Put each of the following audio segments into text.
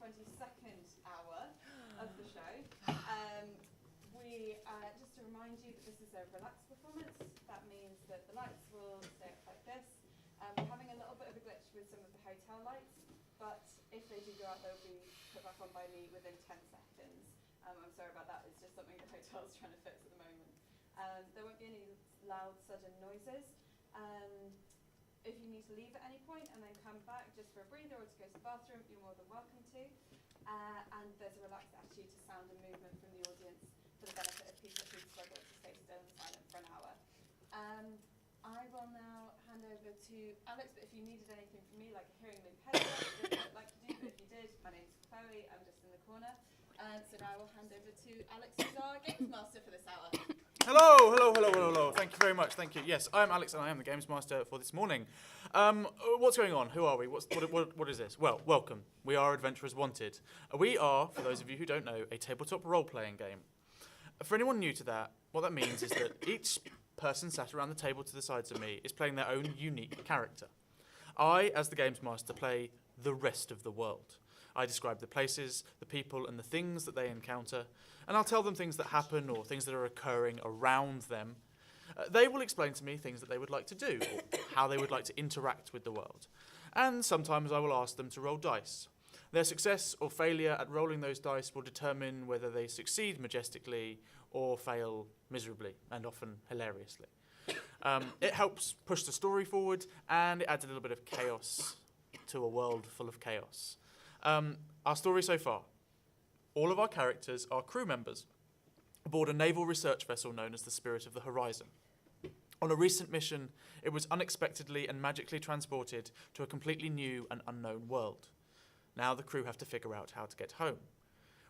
22nd hour of the show. Just to remind you that this is a relaxed performance. That means that the lights will stay up like this. We're having a little bit of a glitch with some of the hotel lights, but if they do go out, they'll be put back on by me within 10 seconds. I'm sorry about that. It's just something the hotel's trying to fix at the moment. There won't be any loud, sudden noises. If you need to leave at any point and then come back just for a breather or to go to the bathroom, you're more than welcome to. And there's a relaxed attitude to sound and movement from the audience for the benefit of people who struggle to stay still and silent for an hour. I will now hand over to Alex, but if you needed anything from me, like a hearing loop headset, it doesn't look like you do, but if you did, my name's Chloe, I'm just in the corner. So now I will hand over to Alex, who's our Games Master for this hour. Hello. Thank you very much. Thank you. Yes, I'm Alex and I am the Games Master for this morning. What's going on? Who are we? What is this? Well, welcome. We are Adventurers Wanted. We are, for those of you who don't know, a tabletop role-playing game. For anyone new to that, what that means is that each person sat around the table to the sides of me is playing their own unique character. I, as the Games Master, play the rest of the world. I describe the places, the people, and the things that they encounter, and I'll tell them things that happen or things that are occurring around them. They will explain to me things that they would like to do, or how they would like to interact with the world. And sometimes I will ask them to roll dice. Their success or failure at rolling those dice will determine whether they succeed majestically or fail miserably, and often hilariously. It helps push the story forward, and it adds a little bit of chaos to a world full of chaos. Our story so far. All of our characters are crew members aboard a naval research vessel known as the Spirit of the Horizon. On a recent mission, it was unexpectedly and magically transported to a completely new and unknown world. Now the crew have to figure out how to get home,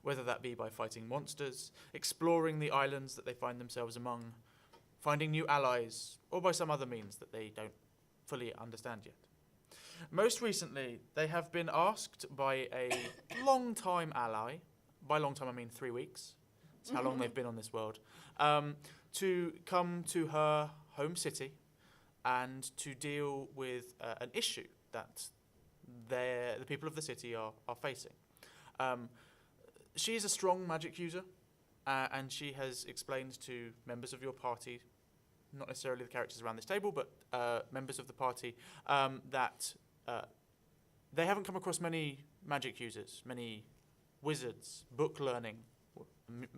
whether that be by fighting monsters, exploring the islands that they find themselves among, finding new allies, or by some other means that they don't fully understand yet. Most recently, they have been asked by a long-time ally, by long time I mean 3 weeks, that's how long they've been on this world, to come to her home city and to deal with an issue that the people of the city are facing. She is a strong magic user, and she has explained to members of your party, not necessarily the characters around this table, but members of the party, that they haven't come across many magic users, many wizards, book learning,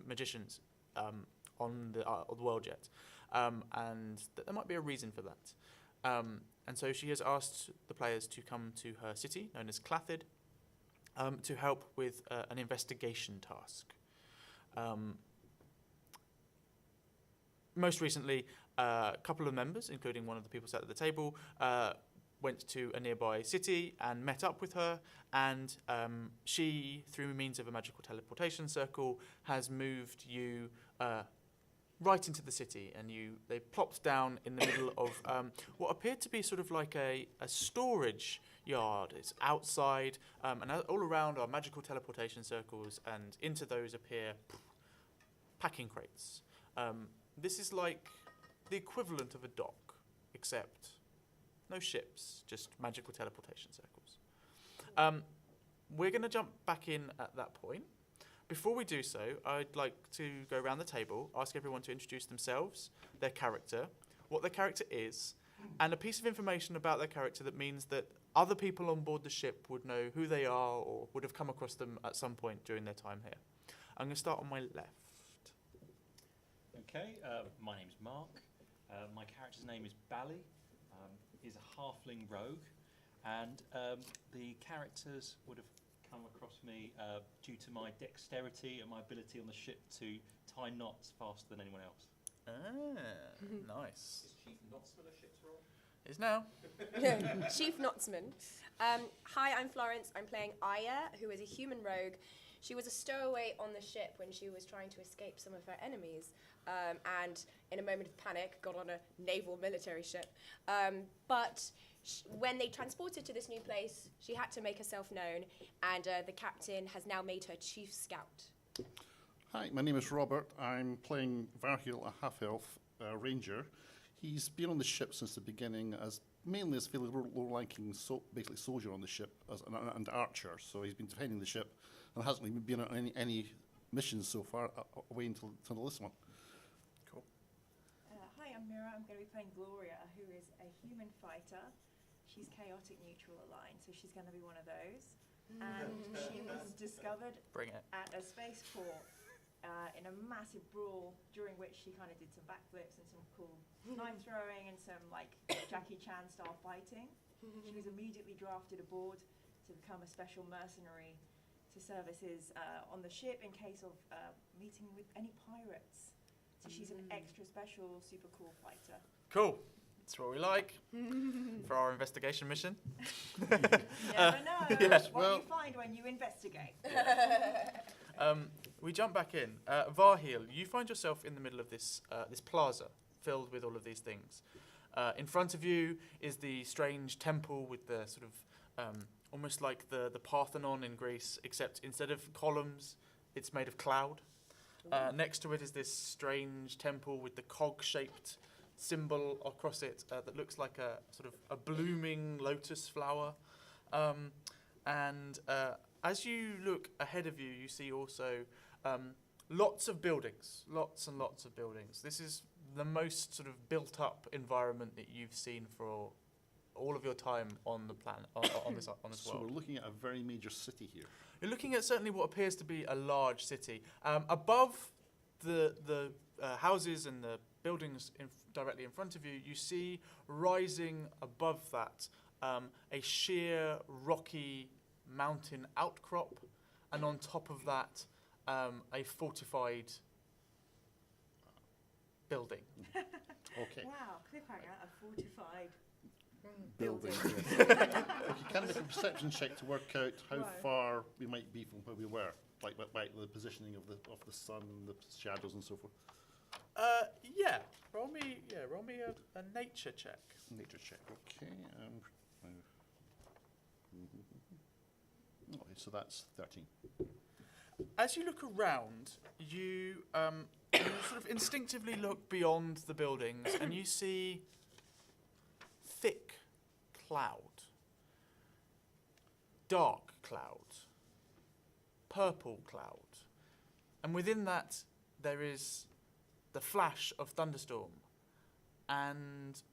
magicians on the world yet, and that there might be a reason for that. And so she has asked the players to come to her city, known as Clathid, to help with an investigation task. Most recently, a couple of members, including one of the people sat at the table, went to a nearby city and met up with her, and she, through means of a magical teleportation circle, has moved you right into the city, and they plopped down in the middle of what appeared to be sort of like a storage yard. It's outside, and all around are magical teleportation circles, and into those appear packing crates. This is like the equivalent of a dock, except no ships, just magical teleportation circles. We're going to jump back in at that point. Before we do so, I'd like to go around the table, ask everyone to introduce themselves, their character, what their character is, and a piece of information about their character that means that other people on board the ship would know who they are or would have come across them at some point during their time here. I'm going to start on my left. Okay, my name's Mark. My character's name is Bally. He's a halfling rogue, and the characters would have come across me due to my dexterity and my ability on the ship to tie knots faster than anyone else. Nice. Is Chief Knotsman a ship's role? Is now. Chief Knotsman. Hi, I'm Florence. I'm playing Aya, who is a human rogue. She was a stowaway on the ship when she was trying to escape some of her enemies, and in a moment of panic got on a naval military ship. But when they transported to this new place, she had to make herself known, and the captain has now made her chief scout. Hi, my name is Robert. I'm playing Varhil, a half-elf ranger. He's been on the ship since the beginning as mainly as fairly low-ranking, basically soldier on the ship and archer. So he's been defending the ship and hasn't even been on any missions so far away until this one. Cool. Hi, I'm Mira. I'm going to be playing Gloria, who is a human fighter. She's chaotic neutral aligned, so she's going to be one of those. And she was discovered Bring it. at a spaceport in a massive brawl, during which she kind of did some backflips and some cool knife throwing and some like Jackie Chan style fighting. She was immediately drafted aboard to become a special mercenary to services on the ship in case of meeting with any pirates. So she's an extra special, super cool fighter. Cool. That's what we like for our investigation mission. You never know Yes, what well- you find when you investigate. We jump back in. Varheel, you find yourself in the middle of this this plaza filled with all of these things. In front of you is the strange temple with the sort of almost like the Parthenon in Greece, except instead of columns, it's made of cloud. Next to it is this strange temple with the cog-shaped symbol across it that looks like a sort of a blooming lotus flower. And as you look ahead of you, you see also lots of buildings, lots and lots of buildings. This is the most sort of built-up environment that you've seen for all of your time on the planet, on this So world. we're looking at a very major city here. You're looking at certainly what appears to be a large city. Above the houses and the buildings directly in front of you, you see rising above that a sheer rocky mountain outcrop, and on top of that a fortified building. Okay. Wow, cliffhanger, a fortified Building. building. Okay, can I make a perception check to work out how Right. far we might be from where we were, like the positioning of the sun, the shadows, and so forth? Yeah. Roll me a nature check. Nature check. Okay. Okay, so that's 13. As you look around, you sort of instinctively look beyond the buildings and you see thick cloud, dark cloud, purple cloud, and within that there is the flash of thunderstorm, and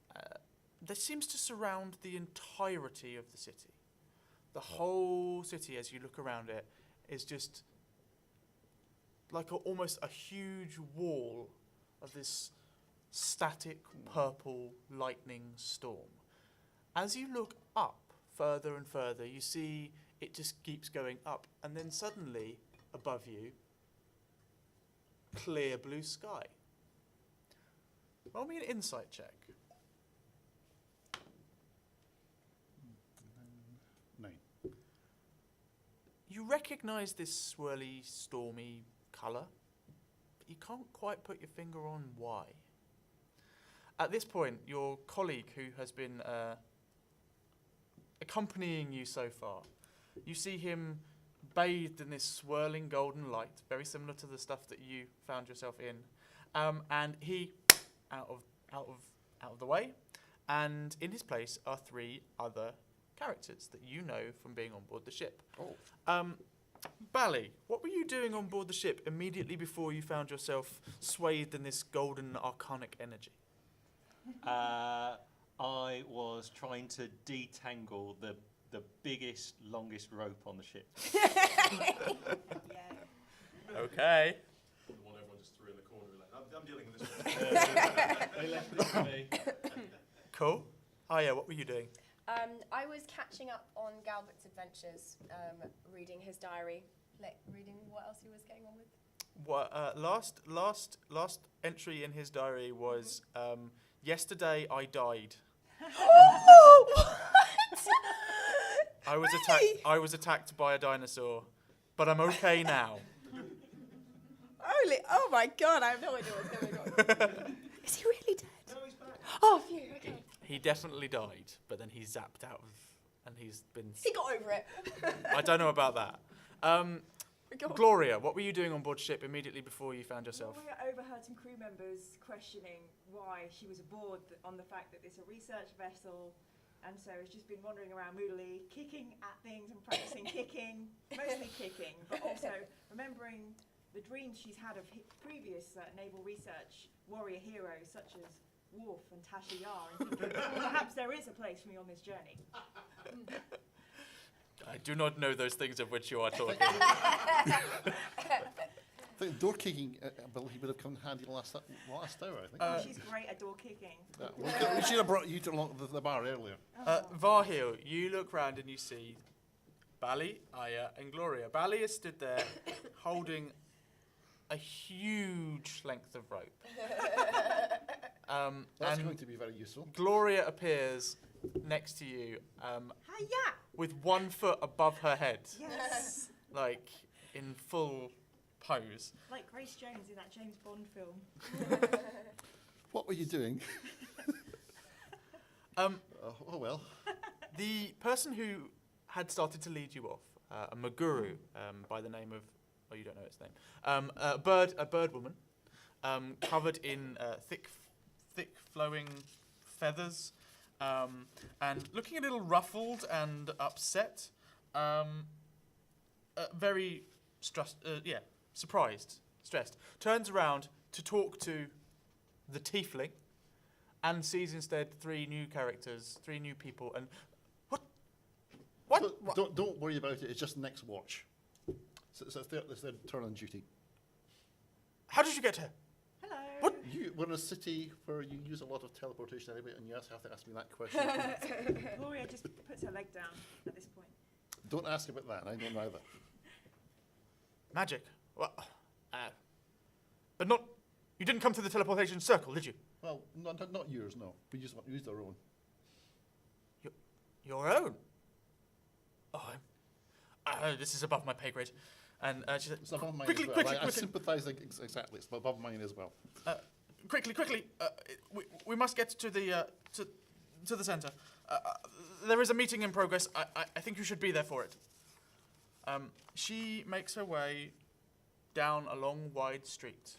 this seems to surround the entirety of the city. The whole city, as you look around it, is just like almost a huge wall of this static purple lightning storm. As you look up further and further, you see it just keeps going up, and then suddenly above you, clear blue sky. Roll me an insight check. 9. You recognise this swirly, stormy colour, but you can't quite put your finger on why. At this point, your colleague, who has been accompanying you so far, you see him bathed in this swirling golden light, very similar to the stuff that you found yourself in, and he out of the way, and in his place are 3 other characters that you know from being on board the ship. Oh. Bally, what were you doing on board the ship immediately before you found yourself swathed in this golden arcanic energy? I was trying to detangle the biggest, longest rope on the ship. Yeah. Okay. The one everyone just threw in the corner. Like, I'm dealing with this one. They left it to me. Cool. Oh yeah, what were you doing? I was catching up on Galbert's adventures, reading his diary, like reading what else he was getting on with. What last entry in his diary was yesterday I died. I was attacked by a dinosaur, but I'm okay now. Holy! Oh my God! I have no idea what's going on. Is he really dead? No, he's back. Oh, phew. Okay. He definitely died, but then he's zapped out of, and he's been. He got over it. I don't know about that. Go on. Gloria, what were you doing on board ship immediately before you found yourself? Well, we overheard some crew members questioning why she was aboard on the fact that it's a research vessel and so has just been wandering around moodily, kicking at things and practicing kicking, mostly kicking, but also remembering the dreams she's had of previous naval research warrior heroes such as Worf and Tasha Yar, and thinking, perhaps there is a place for me on this journey. I do not know those things of which you are talking. I think door kicking ability would have come in handy last hour, I think. She's great at door kicking. We should have brought you to along the bar earlier. Varhil, you look round and you see Bally, Aya, and Gloria. Bally is stood there holding a huge length of rope. That's and going to be very useful. Gloria appears next to you Hiya! with 1 foot above her head, Yes! like in full pose. Like Grace Jones in that James Bond film. What were you doing? Oh well. The person who had started to lead you off, a Maguru by the name of, oh, you don't know its name, a bird woman, covered in thick flowing feathers, and looking a little ruffled and upset, very surprised, stressed, turns around to talk to the tiefling, and sees instead 3 new characters, 3 new people, and what? Don't worry about it. It's just next watch. So it's their turn on duty. How did you get here? Hello! What? We're in a city where you use a lot of teleportation anyway, and you have to ask me that question. Gloria just puts her leg down at this point. Don't ask about that. I don't know either. Magic. Well, but not. You didn't come through the teleportation circle, did you? Well, not yours. No, we used our own. Your own. Oh, this is above my pay grade. And she said, It's above mine quickly, as well. quickly, I sympathise exactly. It's above mine as well. quickly. We must get to the centre. There is a meeting in progress. I think you should be there for it. She makes her way down a long, wide street.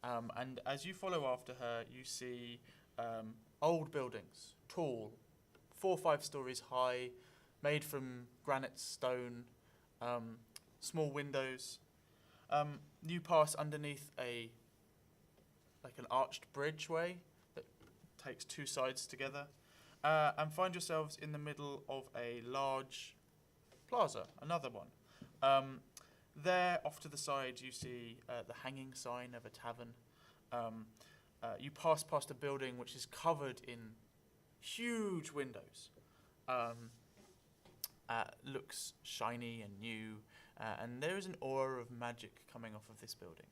And as you follow after her, you see old buildings, tall, 4 or 5 stories high, made from granite stone, small windows. You pass underneath an arched bridgeway that takes 2 sides together, and find yourselves in the middle of a large plaza, another one. There, off to the side, you see the hanging sign of a tavern. You pass past a building which is covered in huge windows. Looks shiny and new, and there is an aura of magic coming off of this building.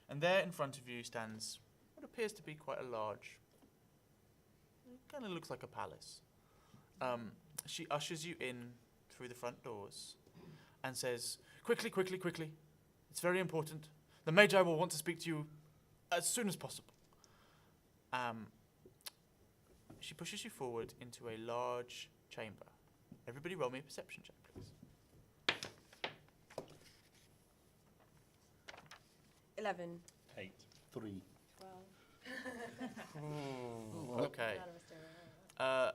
And there in front of you stands what appears to be quite a large, kind of looks like a palace. She ushers you in through the front doors and says, quickly, it's very important. The Magi will want to speak to you as soon as possible. She pushes you forward into a large chamber. Everybody roll me a perception check, please. 11. 8. 3. 12. Okay. None of us do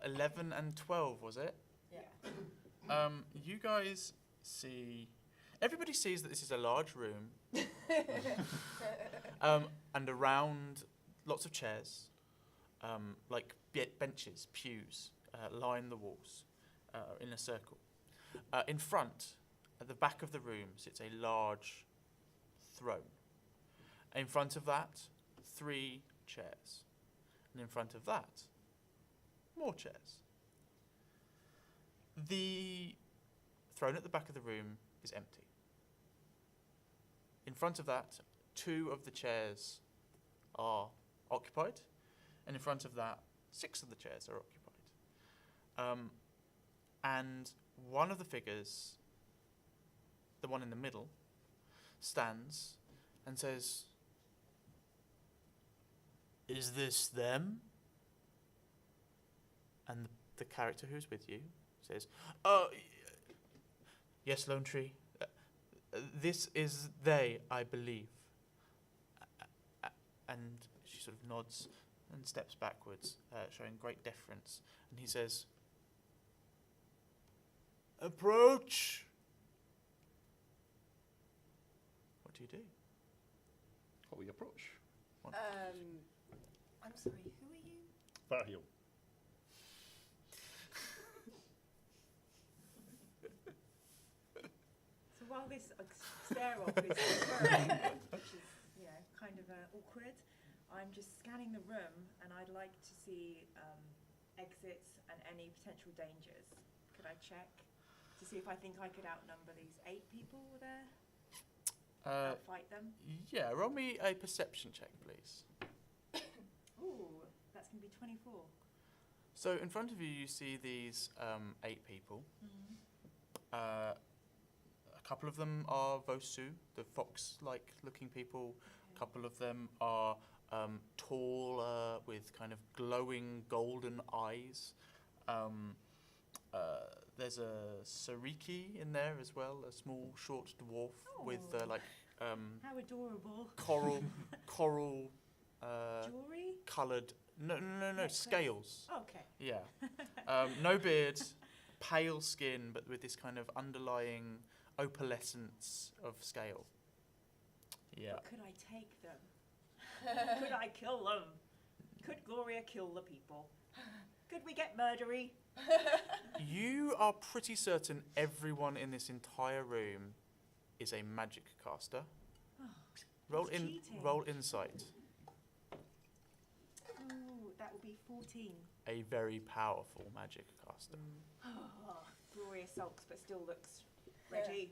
it. 11 and 12, was it? Yeah. You guys see... Everybody sees that this is a large room. And around, lots of chairs, like benches, pews, line the walls in a circle. In front, at the back of the room, sits a large throne. In front of that, 3 chairs. And in front of that, more chairs. The throne at the back of the room is empty. In front of that, 2 of the chairs are occupied, and in front of that, 6 of the chairs are occupied. And one of the figures, the one in the middle, stands and says, "Is this them?" And the character who's with you says, "Oh, yes, Lone Tree. This is they, I believe." And she sort of nods and steps backwards, showing great deference. And he says, Approach. What do you do? What we approach? I'm sorry, who are you? Varhiel. So while this stare-off is occurring, which is, kind of awkward, I'm just scanning the room, and I'd like to see exits and any potential dangers. Could I check to see if I think I could outnumber these 8 people there? Outfight them? Yeah, roll me a perception check, please. Ooh, that's going to be 24. So in front of you, you see these 8 people. A couple of them are Vosu, the fox-like looking people. A couple of them are tall, with kind of glowing golden eyes. There's a Sariki in there as well, a small, short dwarf with How adorable. coral Jewelry? coloured. No, Necklace. scales. Okay. Yeah. No beard, pale skin, but with this kind of underlying opalescence of scale. Yeah. But could I take them? Could I kill them? Could Gloria kill the people? Could we get murdery? You are pretty certain everyone in this entire room is a magic caster. Roll insight. Ooh, that would be 14. A very powerful magic caster. Gloria sulks but still looks ready.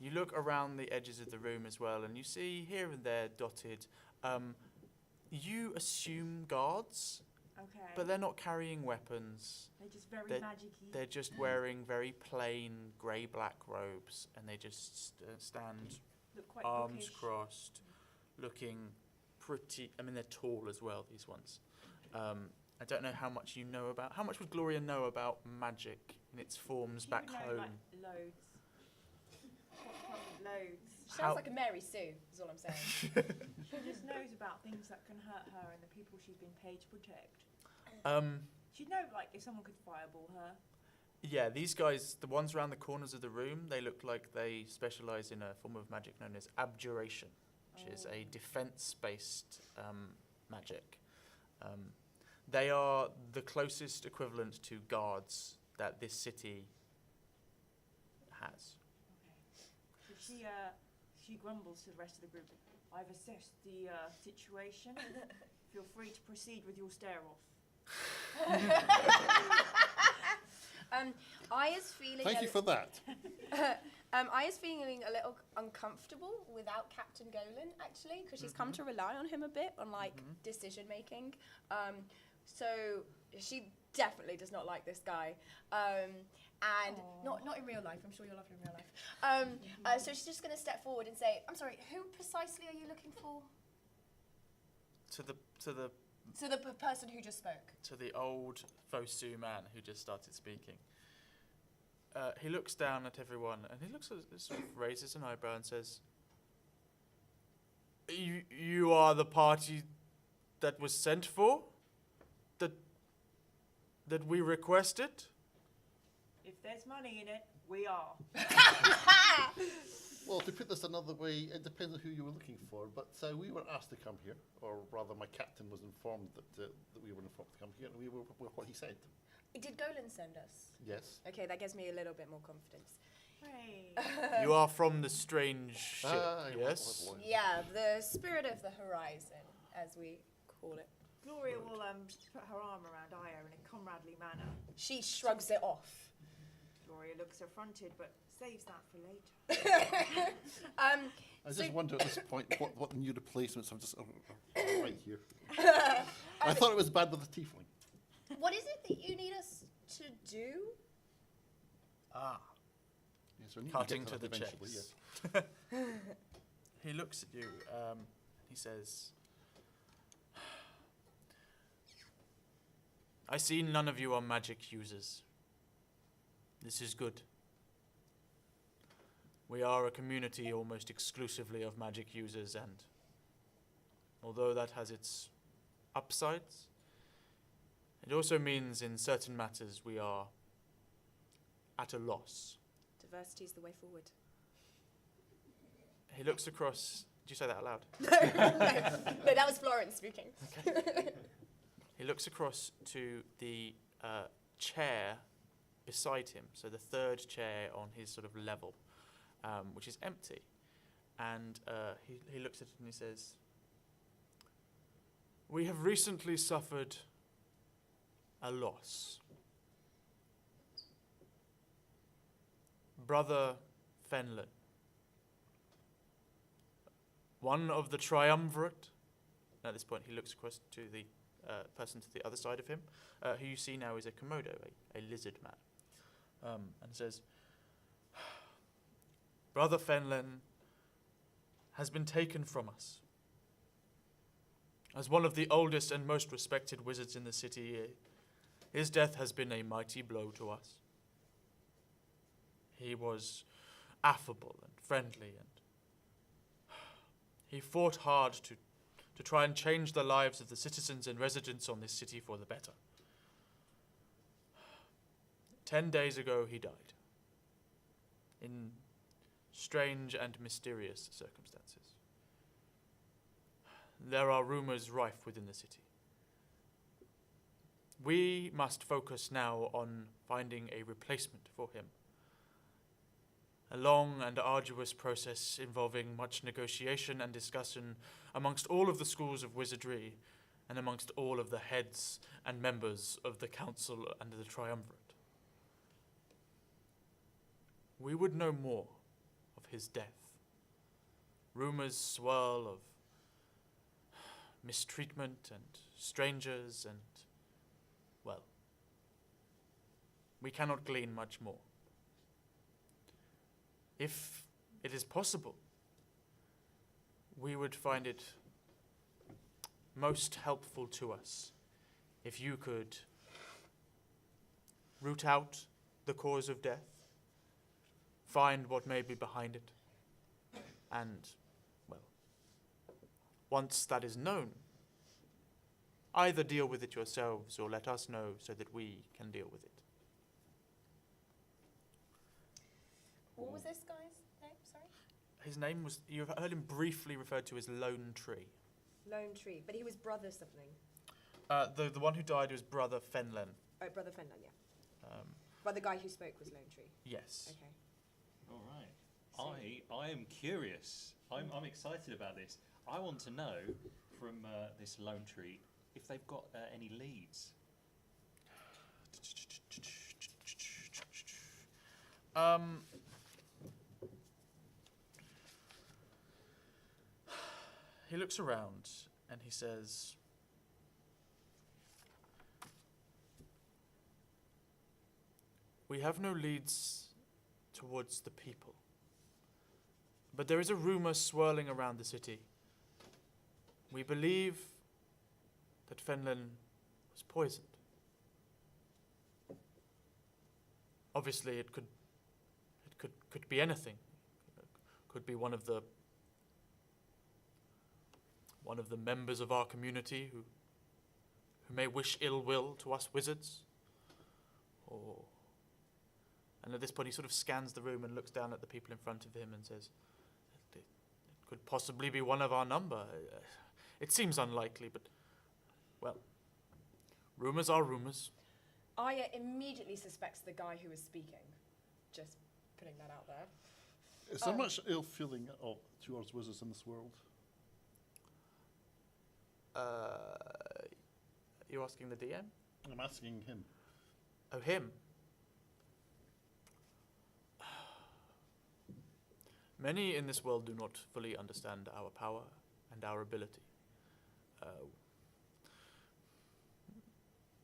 You look around the edges of the room as well, and you see here and there dotted. You assume guards, Okay. but they're not carrying weapons. They're just very they're- magic-y. They're just wearing very plain grey-black robes, and they just stand Look quite arms bookish. crossed, looking pretty. I mean, they're tall as well, these ones. I don't know how much you know about. How much would Gloria know about magic in its forms She back would know, home? like, loads. Loads. Sounds How- like a Mary Sue, is all I'm saying. She just knows about things that can hurt her and the people she's been paid to protect. She'd know, like, if someone could fireball her. Yeah, these guys, the ones around the corners of the room, they look like they specialise in a form of magic known as abjuration, which is a defence-based magic. They are the closest equivalent to guards that this city has. Okay. So she grumbles to the rest of the group. I've assessed the situation. Feel free to proceed with your stare-off. I is feeling. Thank you for that. I is feeling a little uncomfortable without Captain Golan, actually, because she's come to rely on him a bit on decision making. So she definitely does not like this guy, and not in real life. I'm sure you'll love him in real life. So she's just going to step forward and say, "I'm sorry, who precisely are you looking for?" To the So the person who just spoke. to the old Fosu man who just started speaking. He looks down at everyone and he looks at, sort of raises an eyebrow and says, "You are the party that was sent for? That we requested?" If there's money in it, we are. Well, to put this another way, it depends on who you were looking for. But we were asked to come here, or rather, my captain was informed that we were informed to come here, and we were what he said. Did Golan send us? Yes. Okay, that gives me a little bit more confidence. Hooray. You are from the strange ship, yes? Yeah, the spirit of the horizon, as we call it. Gloria will put her arm around Aya in a comradely manner. She shrugs it off. Gloria looks affronted, but saves that for later. I just wonder at this point what the new replacements are just right here. I thought it was bad with the tiefling. What is it that you need us to do? Yes, we need Cutting get to the that eventually, chase. yes. He looks at you. He says, "I see none of you are magic users. This is good. We are a community almost exclusively of magic users, and although that has its upsides, it also means in certain matters we are at a loss adversity is the way forward. He looks across. Did you say that out loud? No, that was Florence speaking. He looks across to the chair beside him, so the third chair on his sort of level, which is empty. And he looks at it and he says, "We have recently suffered a loss. Brother Fenlon, one of the triumvirate." At this point, he looks across to the person to the other side of him, who you see now is a Komodo, a lizard man, and says, "Brother Fenlon has been taken from us. As one of the oldest and most respected wizards in the city, his death has been a mighty blow to us. He was affable and friendly, and he fought hard to try and change the lives of the citizens and residents on this city for the better. 10 days ago he died, in strange and mysterious circumstances. There are rumors rife within the city. We must focus now on finding a replacement for him. A long and arduous process involving much negotiation and discussion amongst all of the schools of wizardry and amongst all of the heads and members of the council and the triumvirate. We would know more of his death. Rumors swirl of mistreatment and strangers and, well, we cannot glean much more. If it is possible, we would find it most helpful to us if you could root out the cause of death, find what may be behind it, and, well, once that is known, either deal with it yourselves or let us know so that we can deal with it. What was this guy's name? Sorry? His name was, you've heard him briefly referred to as Lone Tree. Lone Tree. But he was brother something. The one who died was Brother Fenlon. Oh, Brother Fenlon, yeah. But the guy who spoke was Lone Tree. Yes. Okay. All right. I am curious. I'm excited about this. I want to know from this Lone Tree if they've got any leads. He looks around and he says, "We have no leads towards the people, but there is a rumor swirling around the city. We believe that Fenlon was poisoned. Obviously, it could be anything. Could be one of the members of our community who may wish ill will to us wizards, or." And at this point, he sort of scans the room and looks down at the people in front of him and says, "It could possibly be one of our number. It seems unlikely, but, well, rumors are rumors." Aya immediately suspects the guy who was speaking. Just putting that out there. Is there much ill feeling towards wizards in this world? You're asking the DM? I'm asking him. Oh, him? Many in this world do not fully understand our power and our ability.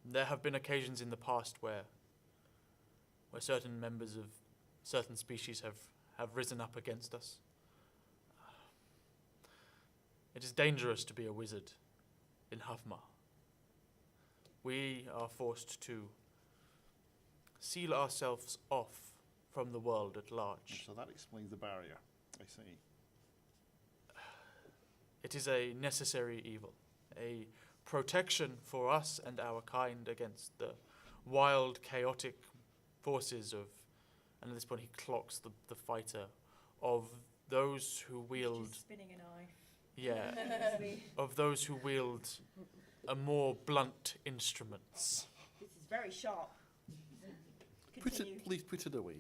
There have been occasions in the past where certain members of certain species have risen up against us. It is dangerous to be a wizard in Havmar. We are forced to seal ourselves off from the world at large. So that explains the barrier, I see. It is a necessary evil, a protection for us and our kind against the wild, chaotic forces of And at this point, he clocks the fighter of those who wield. Just spinning a knife. Yeah, Honestly. of those who wield a more blunt instruments. This is very sharp. Continue. Please put it away.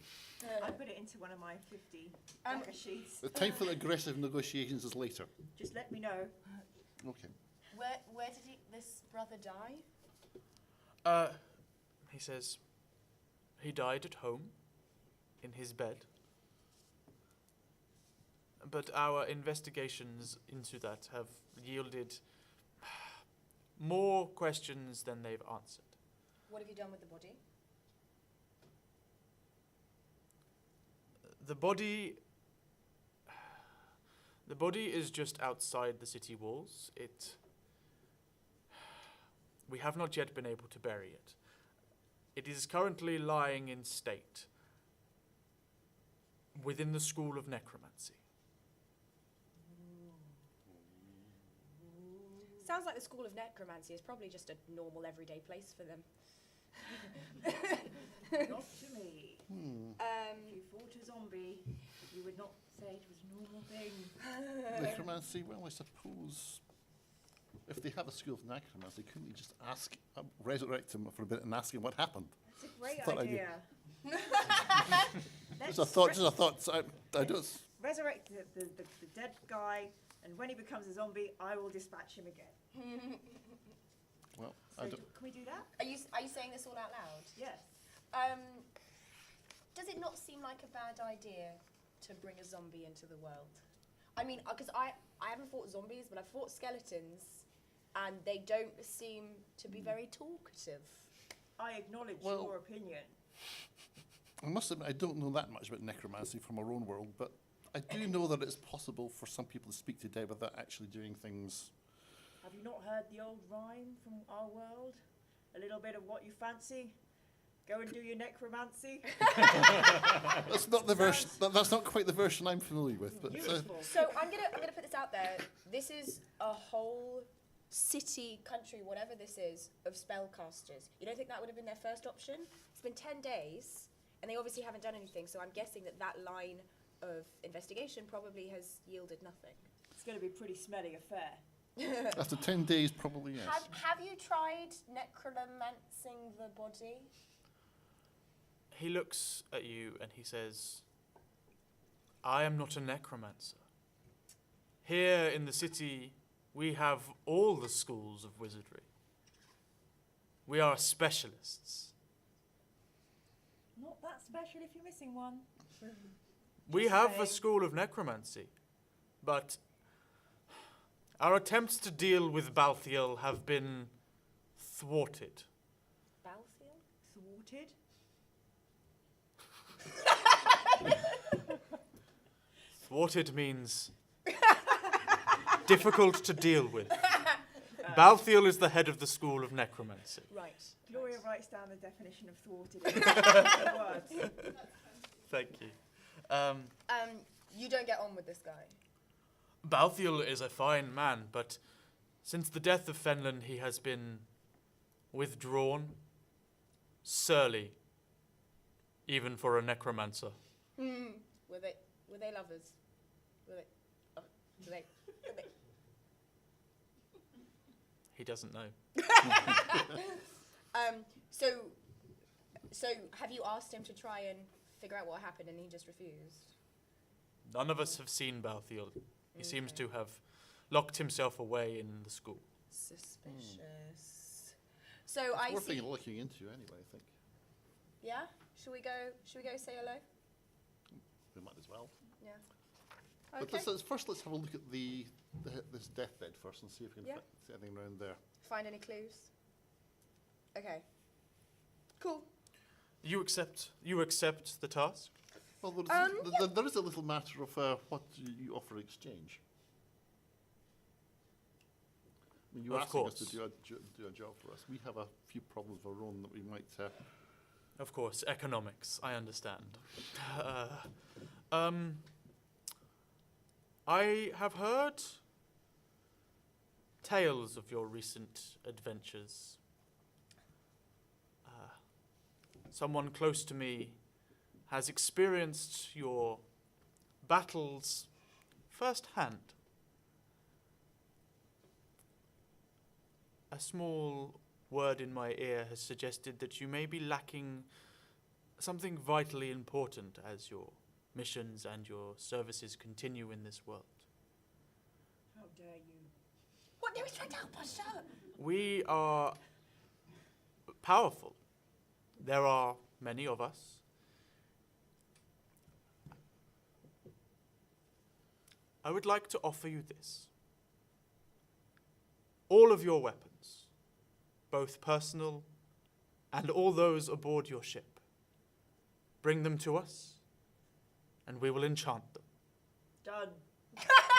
I put it into one of my 50 dagger sheaths. The time for the aggressive negotiations is later. Just let me know. Okay. Where did this brother die? He says he died at home, in his bed. But our investigations into that have yielded more questions than they've answered. What have you done with the body? The body is just outside the city walls. We have not yet been able to bury it. It is currently lying in state within the School of Necromancy. Sounds like the School of Necromancy is probably just a normal, everyday place for them. Not to me. If you fought a zombie, you would not say it was a normal thing. Necromancy, well, I suppose if they have a school of necromancy, couldn't you just resurrect him for a bit and ask him what happened? That's a great Thought I idea. Just a thought. I just. Resurrect the dead guy, and when he becomes a zombie, I will dispatch him again. Well, So I don't. can we do that? Are you saying this all out loud? Yes. Does it not seem like a bad idea to bring a zombie into the world? I mean, because I haven't fought zombies, but I've fought skeletons, and they don't seem to be very talkative. I acknowledge Well- your opinion. I must admit, I don't know that much about necromancy from our own world, but I do know that it's possible for some people to speak to dead without actually doing things. Have you not heard the old rhyme from our world? A little bit of what you fancy. Go and do your necromancy. That's not the version. That's not quite the version I'm familiar with. But Beautiful. So I'm gonna put this out there. This is a whole city, country, whatever this is, of spellcasters. You don't think that would have been their first option? It's been 10 days, and they obviously haven't done anything. So I'm guessing that line of investigation probably has yielded nothing. It's going to be a pretty smelly affair. after 10 days, probably yes. Have you tried necromancing the body? He looks at you and he says, I am not a necromancer. Here in the city, we have all the schools of wizardry. We are specialists. Not that special if you're missing one. We Just have a saying. school of necromancy, but our attempts to deal with Balthiel have been thwarted. Balthiel? Thwarted? Thwarted means difficult to deal with. Balthiel is the head of the school of necromancy. Right. Gloria writes down the definition of thwarted in words. Thank you. You don't get on with this guy. Balthiel is a fine man, but since the death of Fenlon, he has been withdrawn, surly, even for a necromancer. Were they lovers? Were they? He doesn't know. So have you asked him to try and figure out what happened and he just refused? None of us have seen Balthiel. He seems to have locked himself away in the school. Suspicious. So It's I worth see. looking into anyway, I think. Yeah? Should we go say hello? We might as well. Yeah. But Okay. first let's have a look at this deathbed first and see if we can Yeah. see anything around there. Find any clues? Okay. Cool. You accept the task? Well, there is a little matter of what you offer in exchange. I mean, you're Of asking us to course. do a job for us. We have a few problems of our own that we might. Of course, economics, I understand. I have heard tales of your recent adventures. Someone close to me has experienced your battles firsthand. A small word in my ear has suggested that you may be lacking something vitally important as your missions and your services continue in this world. How dare you? What? They were trying to help us, sir. We are powerful. There are many of us. I would like to offer you this. All of your weapons, both personal and all those aboard your ship. Bring them to us, and we will enchant them. Done.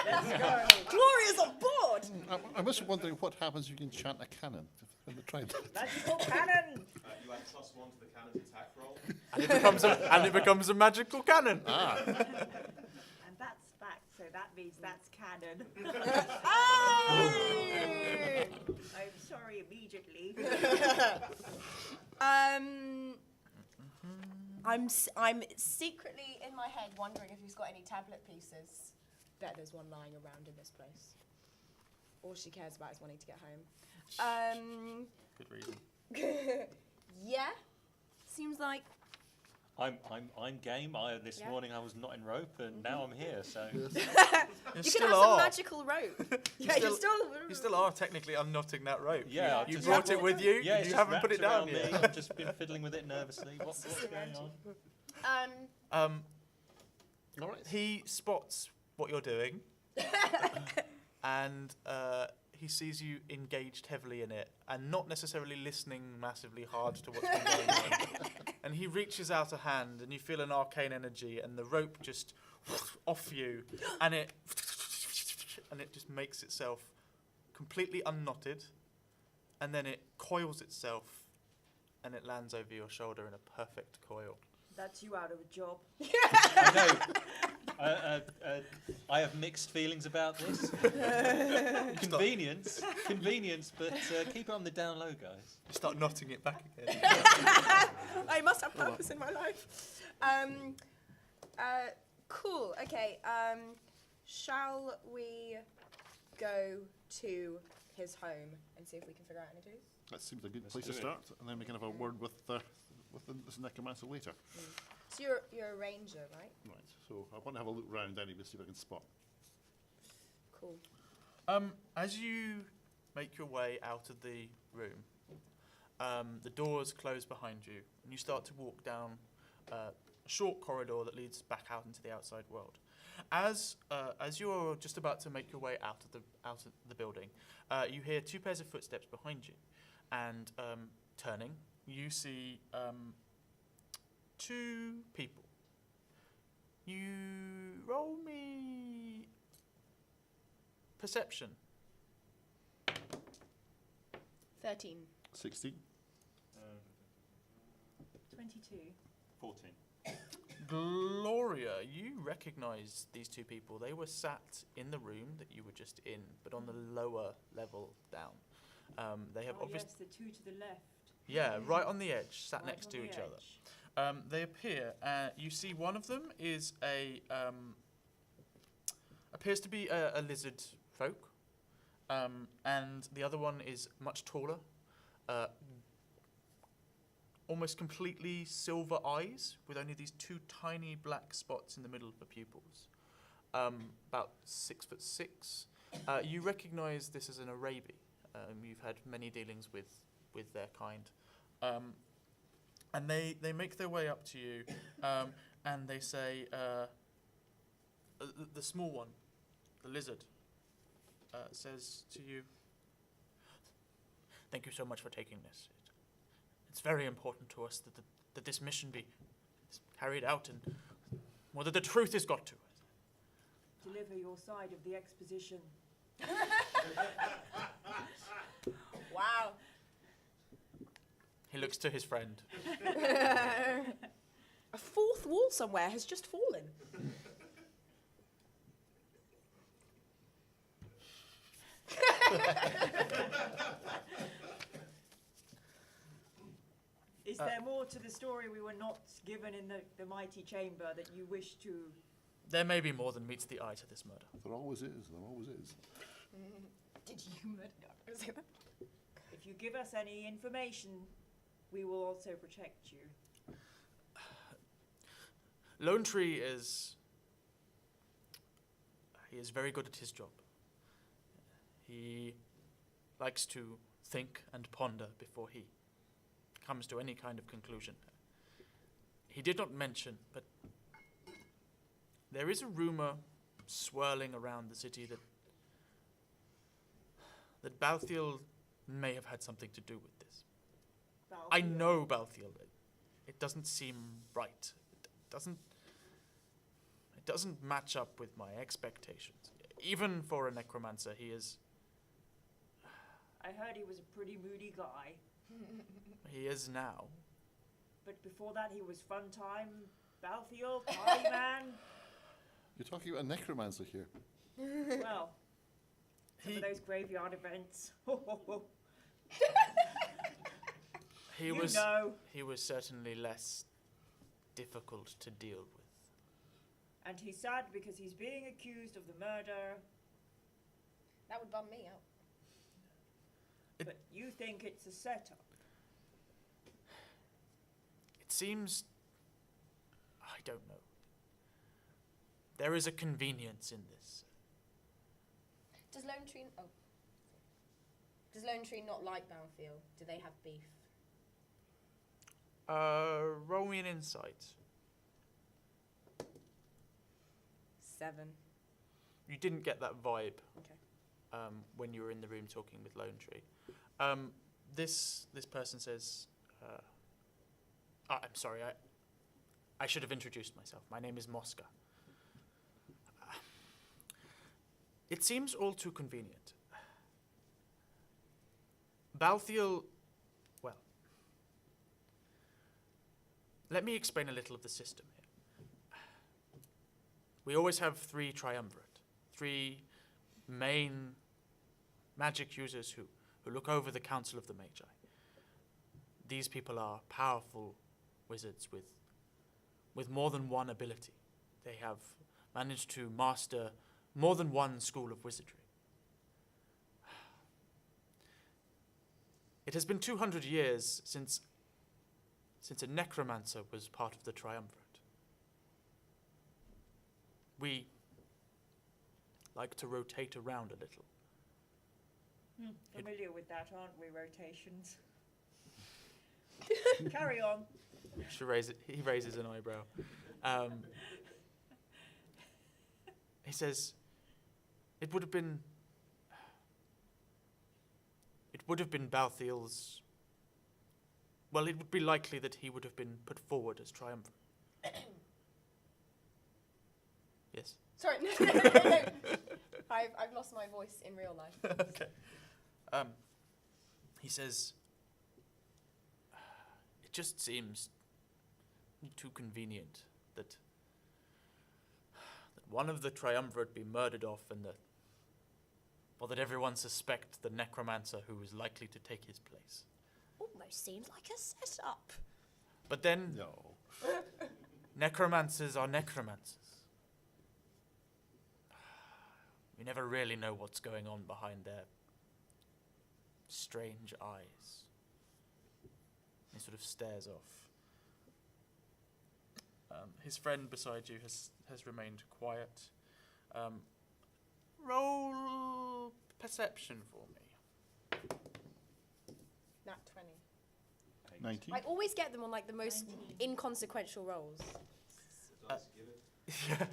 Let's go. Gloria's on board. I'm just wondering what happens if you can chant a cannon. Have you tried that? Magical cannon. You add +1 to the cannon's attack roll. And it becomes a magical cannon. And that's fact, so that means that's canon. Hey! I'm sorry immediately. I'm secretly in my head wondering if he's got any tablet pieces. Bet there's one lying around in this place. All she cares about is wanting to get home. Good reason. Yeah, seems like. I'm game. This Yeah. morning I was not in rope, and now I'm here. So You You can have still some are. magical rope. Yeah, you're still. You still are technically unknotting that rope. Yeah, I've You just brought wrapped it with you. yeah, and it's you just haven't put wrapped it down around yet. me. I've just been fiddling with it nervously. What's going on? All right. He spots what you're doing, and he sees you engaged heavily in it, and not necessarily listening massively hard to what's been going on. And he reaches out a hand, and you feel an arcane energy, and the rope just off you, and it just makes itself completely unknotted, and then it coils itself, and it lands over your shoulder in a perfect coil. That's you out of a job. I know. I have mixed feelings about this. Convenience, but keep it on the down low, guys. You start knotting it back again. I must have purpose in my life. Cool. Okay. Shall we go to his home and see if we can figure out any clues? That seems a good Let's place to do it. start, and then we can have a word with this necromancer later. So you're a ranger, right? Right. So I want to have a look round anyway, see if I can spot. Cool. As you make your way out of the room, the doors close behind you, and you start to walk down a short corridor that leads back out into the outside world. As you're just about to make your way out of the building, you hear two pairs of footsteps behind you, and turning, you see two people. You roll me perception. 13. 16. 22. 14. Gloria, you recognise these two people. They were sat in the room that you were just in, but on the lower level down. They have obviously, Yes, the two to the left. yeah, right on the edge, sat Right next on to the each edge. other. They appear. You see, one of them is appears to be a lizard folk, and the other one is much taller, almost completely silver eyes, with only these two tiny black spots in the middle of the pupils. About 6'6". You recognise this as an Arabi. You've had many dealings with their kind. And they make their way up to you, and they say, the small one, the lizard, says to you, "Thank you so much for taking this. It's very important to us that this mission be carried out, and well, that the truth is got to." Deliver your side of the exposition. Wow. He looks to his friend. A fourth wall somewhere has just fallen. Is there more to the story we were not given in the mighty chamber that you wish to... There may be more than meets the eye to this murder. There always is. There always is. Did you murder? No, say that. If you give us any information, we will also protect you. Lone Tree is... He is very good at his job. He likes to think and ponder before he comes to any kind of conclusion. He did not mention, but there is a rumor swirling around the city that Balthiel may have had something to do with this. I know Balthiel. It doesn't seem right. It doesn't match up with my expectations. Even for a necromancer, he is... I heard he was a pretty moody guy. He is now. But before that, he was fun time, Balthiel, party man. You're talking about a necromancer here. Well, some of those graveyard events. He You was know. he was certainly less difficult to deal with. And he's sad because he's being accused of the murder, That would bum me out. but you think it's a setup. It seems... I don't know. There is a convenience in this. Does Lone Tree... Oh. Does Lone Tree not like Balthiel? Do they have beef? Roll me an insight. 7. You didn't get that vibe Okay. when you were in the room talking with Lone Tree. This person says, I'm sorry, I should have introduced myself. My name is Mosca. It seems all too convenient. Balthiel, well, let me explain a little of the system here. We always have 3 triumvirate, 3 main magic users who look over the Council of the Magi. These people are powerful wizards with more than one ability. They have managed to master more than one school of wizardry. It has been 200 years since a necromancer was part of the triumvirate. We like to rotate around a little. Familiar with that, aren't we, rotations? Carry on. He raises an eyebrow. He says, it would have been Balthiel's... Well, it would be likely that he would have been put forward as triumvirate. Yes? Sorry, no. I've lost my voice in real life. Okay. He says, it just seems too convenient that one of the triumvirate be murdered off and that everyone suspect the necromancer who is likely to take his place. Almost seems like a setup. But then, No. necromancers are necromancers. We never really know what's going on behind their strange eyes. He sort of stares off. His friend beside you has remained quiet. Roll perception for me. Nat 20. 19. I always get them on like the most inconsequential rolls. Yeah.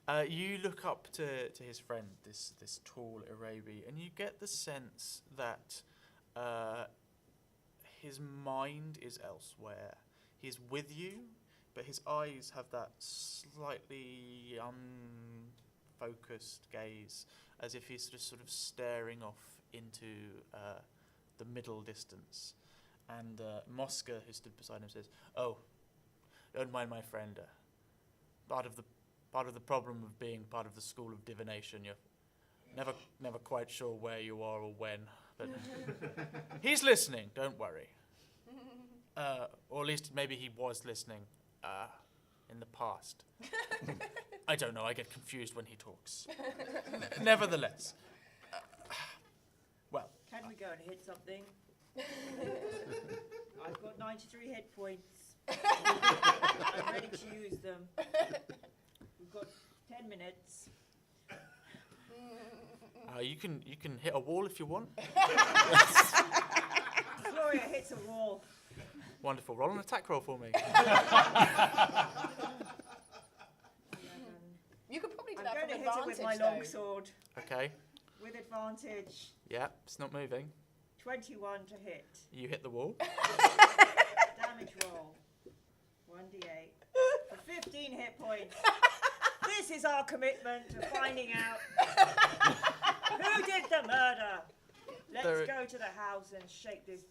I know. You look up to his friend, this tall Arabi, and you get the sense that his mind is elsewhere. He's with you, but his eyes have that slightly unfocused gaze, as if he's just sort of staring off into the middle distance. And Mosca, who stood beside him, says, "Oh, don't mind my friend. Part of the problem of being part of the school of divination, you're never quite sure where you are or when, but he's listening. Don't worry." or at least maybe he was listening in the past. I don't know, I get confused when he talks. Nevertheless, well, Can we go and hit something? I've got 93 hit points. I'm ready to use them. We've got 10 minutes. you can hit a wall if you want. Gloria hits a wall. Wonderful. Roll an attack roll for me. 11. You could probably do I'm that going to from hit it with my advantage, longsword. Okay. With advantage. Yeah, it's not moving. 21 to hit. You hit the wall. Damage roll. 1d8. For 15 hit points. This is our commitment to finding out who did the murder. Let's go to the house and shake this.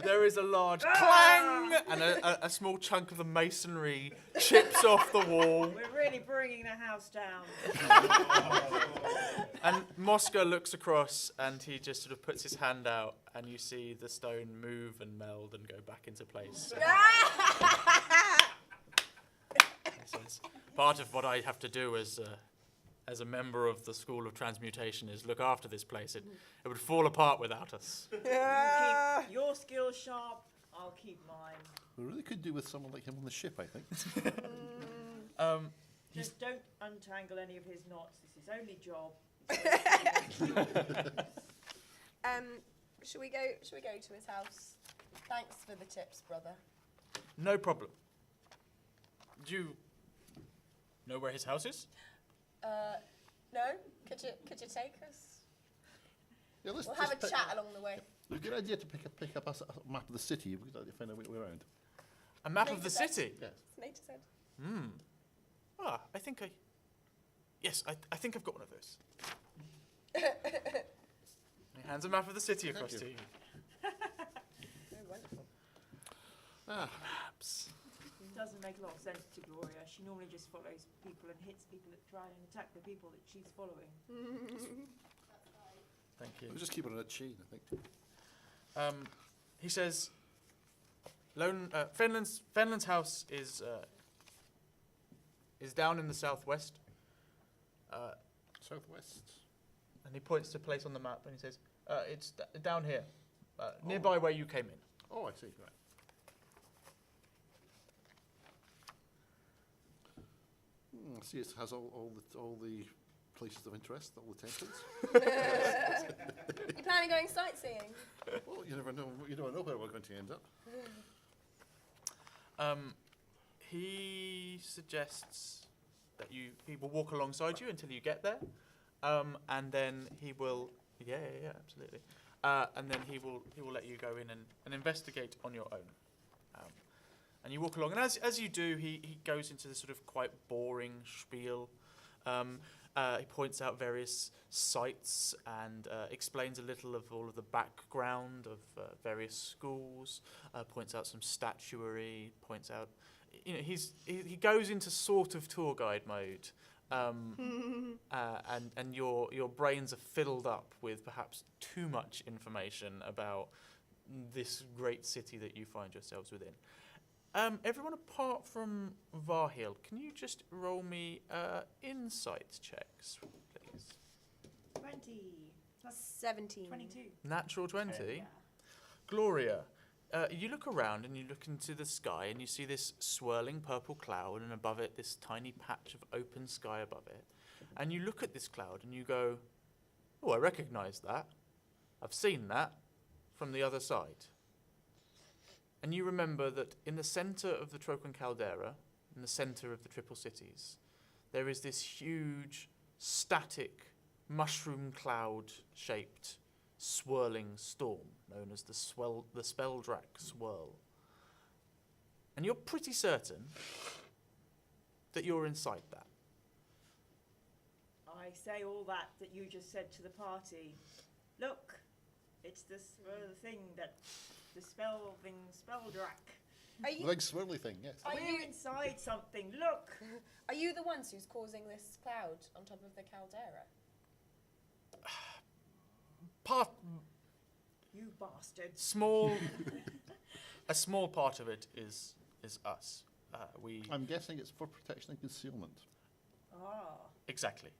There is a large clang, and a small chunk of the masonry chips off the wall. We're really bringing the house down. And Mosca looks across, and he just sort of puts his hand out, and you see the stone move and meld and go back into place. He says, part of what I have to do as a member of the School of Transmutation is look after this place. It would fall apart without us. You keep your skills sharp, I'll keep mine. We really could do with someone like him on the ship, I think. Just don't untangle any of his knots. This is only job. Should we go to his house? Thanks for the tips, brother. No problem. Do you know where his house is? No? Could you take us? Yeah, let's We'll just have a chat along the way. It's a good idea to pick up a map of the city. We could find our way around. A map of the Nature said. city? Yes. Nature said. I think I think I've got one of those. He hands a map of the city across Thank to you. you. Oh, wonderful. Maps. Doesn't make a lot of sense to Gloria. She normally just follows people and hits people that try and attack the people that she's following. Thank you. We'll just keep it on a chain, I think. He says, Fenland's house is down in the southwest. Southwest. And he points to a place on the map and he says, it's down here, nearby where you came in. Oh, I see. Right. I see it has all the places of interest, all the temples. You planning on going sightseeing? Well, you never know. You never know where we're going to end up. He suggests that he will walk alongside you until you get there, and then he will. Yeah, absolutely. And then he will let you go in and investigate on your own. And you walk along, and as you do, he goes into this sort of quite boring spiel. He points out various sites and explains a little of all of the background of various schools. Points out some statuary. Points out, he goes into sort of tour guide mode, and your brains are filled up with perhaps too much information about this great city that you find yourselves within. Everyone apart from Varhil, can you just roll me insight checks, please? 20. Plus 17. 22. Natural 20? Yeah. Gloria, you look around and you look into the sky and you see this swirling purple cloud, and above it this tiny patch of open sky above it. And you look at this cloud and you go, oh, I recognise that. I've seen that from the other side. And you remember that in the centre of the Trocan Caldera, in the centre of the Triple Cities, there is this huge, static, mushroom cloud-shaped, swirling storm known as the Speldrak Swirl. And you're pretty certain that you're inside that. I say all that you just said to the party. Look, it's this thing that the Speldrak. Are The you, big swirly thing, yes. Are We're you- inside something. Look. are you the ones who's causing this cloud on top of the caldera? You bastards. A small part of it is us. We I'm guessing it's for protection and concealment. Ah. exactly,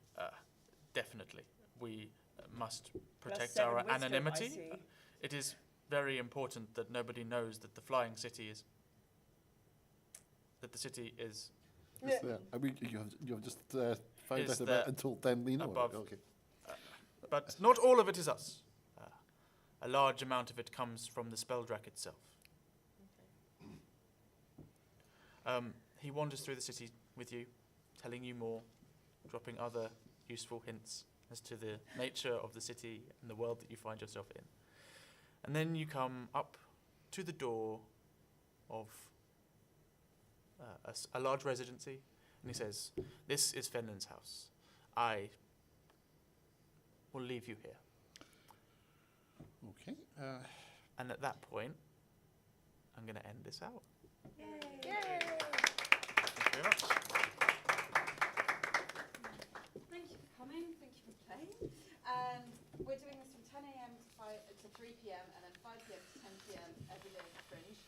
definitely. We must Plus protect 7 our wisdom, I anonymity. see. It is very important that nobody knows that the flying city is. That the city is It's there. I mean, you have just found Is out about there it and told them they know. above. Okay. But not all of it is us. A large amount of it comes from the Spelldrak itself. He wanders through the city with you, telling you more, dropping other useful hints as to the nature of the city and the world that you find yourself in. And then you come up to the door of a large residency, and he says, "This is Fenlin's house. I will leave you here." Okay. And at that point, I'm going to end this out. Yay. Thank you very much. Thank you for coming. Thank you for playing. We're doing this from 10 a.m. to 3 p.m. and then 5 p.m. to 10 p.m. every day at the Fringe,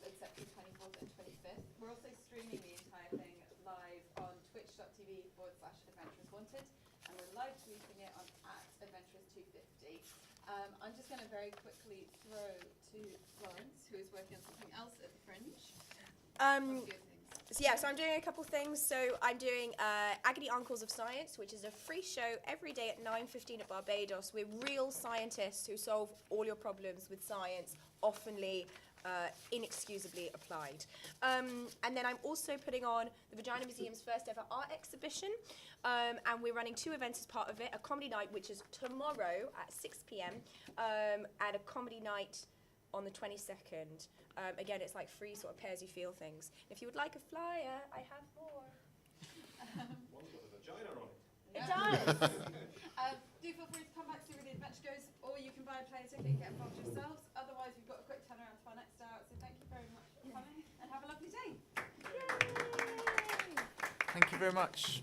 except for the 24th and 25th. We're also streaming the entire thing live on twitch.tv/adventurerswanted, and we're live tweeting it on @adventurers250. I'm just going to very quickly throw to Florence, who is working on something else at the Fringe. So I'm doing a couple things. So I'm doing Agony Uncles of Science, which is a free show every day at 9:15 at Barbados. We're real scientists who solve all your problems with science, oftenly inexcusably applied. And then I'm also putting on the Vagina Museum's first ever art exhibition. And we're running 2 events as part of it, a comedy night, which is tomorrow at 6 p.m, and a comedy night on the 22nd. Again, it's like free sort of pairs you feel things. If you would like a flyer, I have more. One's got a vagina on it. It does. Do feel free to come back to see where the adventure goes, or you can buy a play ticket and get involved yourselves. Otherwise, we've got a quick turnaround to our next hour. So thank you very much for coming, and have a lovely day. Yay. Thank you very much.